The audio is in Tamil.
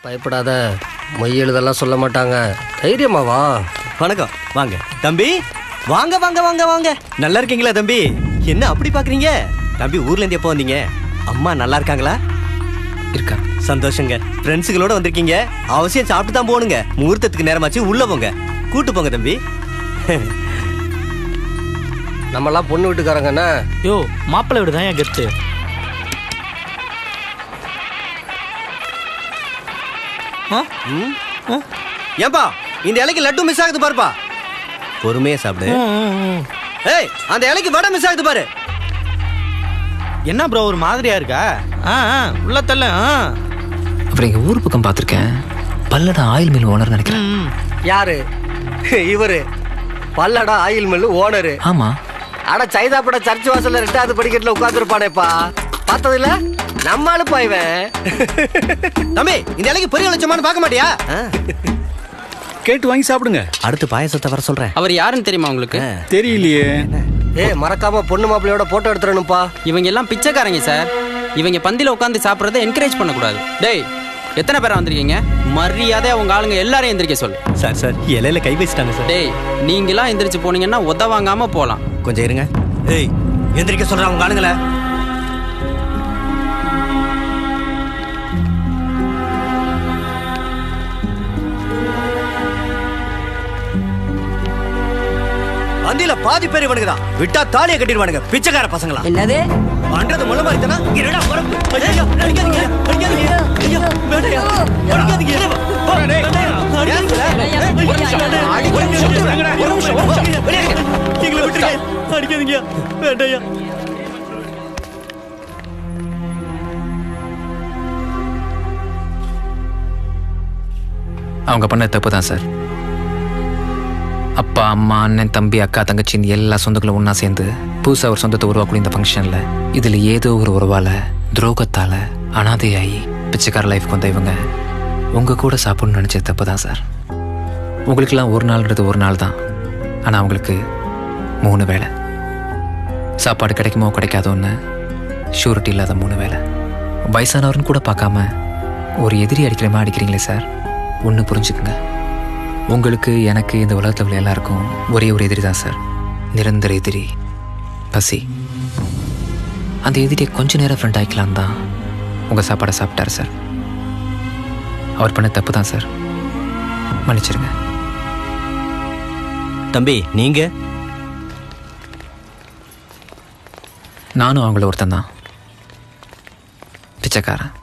பயப்படாத, மொய் எழுதெல்லாம் சொல்ல மாட்டாங்க. தைரியமா வா. வணக்கம். வாங்க தம்பி, வாங்க வாங்க வாங்க வாங்க. நல்லா இருக்கீங்களா தம்பி? என்ன அப்படி பாக்குறீங்க? தம்பி ஊர்ல இருந்து எப்போ வந்தீங்க? அம்மா நல்லா இருக்காங்களா? இருக்கா. சந்தோஷங்க. ஃப்ரெண்ட்ஸுகளோட வந்திருக்கீங்க, அவசியம் சாப்பிட்டு தான் போகணுங்க. முகூர்த்தத்துக்கு நேரமாச்சு, உள்ள போங்க. கூட்டு போங்க தம்பி. நம்மலாம் பொண்ணு வீட்டுக்காரங்கண்ணா. யோ, மாப்பிள்ளை வீடு தான் என் கெத்து. ஏன்பா இந்த இலைக்கு லட்டு மிஸ் ஆகுது பாருப்பா. பொறுமையா சாப்பிடு. ஏய், அந்த இலைக்கு வடை மிஸ் ஆகுது பாரு. என்ன ப்ரோ ஒரு மாதிரியா இருக்கா? உள்ள தள்ள. அப்புறம் எங்க ஊர் பக்கம் பார்த்துருக்கேன். பல்லடா ஆயில் மில் ஓனர் நினைக்கிறேன். யாரு இவரு? பல்லடா ஆயில் மில் ஓனரு? ஆமா. ஆனா சைதாப்பட சர்ச் வாசல்ல 2வது படிக்கட்டுல உட்கார்ந்துருப்பானேப்பா, பார்த்ததில்ல? நம்மளுப்பா இவன். தம்பி இந்த இலைக்கு பெரிய லட்சமானு பார்க்க மாட்டியா? கேட்டு வாங்கி சாப்பிடுங்க. அடுத்து பாயசத்தை வர சொல்றேன். அவர் யாருன்னு தெரியுமா உங்களுக்கு? தெரியலையே. மறக்காம பொண்ணு மாப்பிள்ளையோட போட்டோ எடுத்துறணும்ப்பா. இவங்க எல்லாம் பிச்சைக்காரங்க சார். இவங்க பந்தில உட்காந்து சாப்பிட்றத என்கரேஜ் பண்ணக்கூடாது. டேய், எத்தனை பேரா வந்திருக்கீங்க? மரியாதை அவங்க ஆளுங்க எல்லாரையும் எந்திரிக்க சொல்லு. சார் இலையில கை வச்சிட்டாங்க சார். டேய், நீங்களாம் எந்திரிச்சு போனீங்கன்னா உத வாங்காம போலாம். கொஞ்சம் இருங்க. ஏய், எந்திரிக்க சொல்றாங்க உங்க ஆளுங்கள. வண்டியில பாதி பேர் இவனுக்குதான். விட்டா தாலியை கட்டிடுவானுங்க பிச்சைக்கார பசங்களா. என்னது பண்றது மூலமா இத்தனா என்னடா பொறுப்பு? ஐயா, அடிக்காதீங்க அடிக்காதீங்க. ஐயா, வேண்டாயா அடிக்காதீங்க. எங்களை விட்டுருங்க. அடிக்காதீங்க, வேண்டாயா. அவங்க பண்ண தப்பு தான் சார். அப்பா அம்மா அண்ணன் தம்பி அக்கா தங்கச்சின்னு எல்லா சொந்தங்களும் ஒன்றா சேர்ந்து புதுசாக ஒரு சொந்தத்தை உருவாக்கணும் இந்த ஃபங்க்ஷனில். இதில் ஏதோ ஒரு உறவால் துரோகத்தால் அனாதையாகி பிச்சைக்கார லைஃப்க்கு வந்த இவங்க உங்கள் கூட சாப்பிடணும்னு நினச்ச தப்பு தான் சார். உங்களுக்கெல்லாம் ஒரு நாள்ன்றது ஒரு நாள் தான், ஆனால் அவங்களுக்கு 3 வேளை சாப்பாடு கிடைக்குமோ கிடைக்காதோன்னு ஷூரிட்டி இல்லாத 3 வேளை. வயசானவர்னு கூட பார்க்காம ஒரு எதிரி அடிக்கிற மாதிரி அடிக்கிறீங்களே சார். ஒன்று புரிஞ்சுக்குங்க, உங்களுக்கு எனக்கு இந்த உலகத்தில் உள்ள எல்லாருக்கும் ஒரே ஒரு எதிரி தான் சார். நிரந்தர எதிரி, பசி. அந்த எதிரியை கொஞ்ச நேரம் ஃப்ரெண்ட் ஆகிக்கலாம் தான் உங்கள் சாப்பாடை சாப்பிட்டாரு சார். அவர் பண்ண தப்பு தான் சார், மன்னிச்சிருங்க. தம்பி நீங்க? நானும் அவங்கள ஒருத்தன் தான், பிச்சைக்காரன்.